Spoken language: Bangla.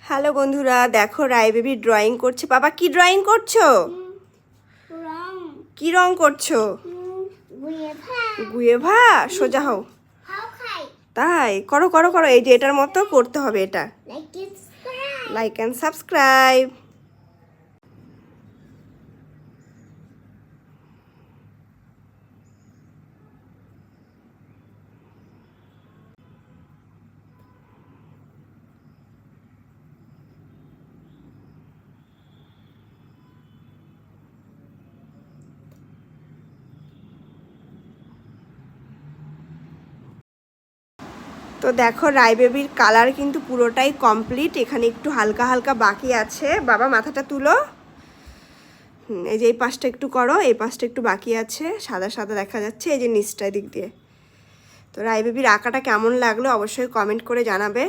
হ্যালো বন্ধুরা, দেখো রাই বেবি ড্রয়িং করছে। বাবা কি ড্রয়িং করছো? কি রং করছো? গুয়েভা। সোজা হও। তাই করো করো করো, এই যে এটার মতো করতে হবে। এটা লাইক অ্যান্ড সাবস্ক্রাইব। তো দেখো রাই বেবির কালার কিন্তু পুরোটাই কমপ্লিট, এখানে একটু হালকা হালকা বাকি আছে। বাবা মাথাটা তুলো। এই যে এই পাশটা একটু করো, এই পাশটা একটু বাকি আছে, সাদা সাদা দেখা যাচ্ছে এই যে নিচটা দিক দিয়ে। তো রাই বেবির আঁকাটা কেমন লাগলো অবশ্যই কমেন্ট করে জানাবে।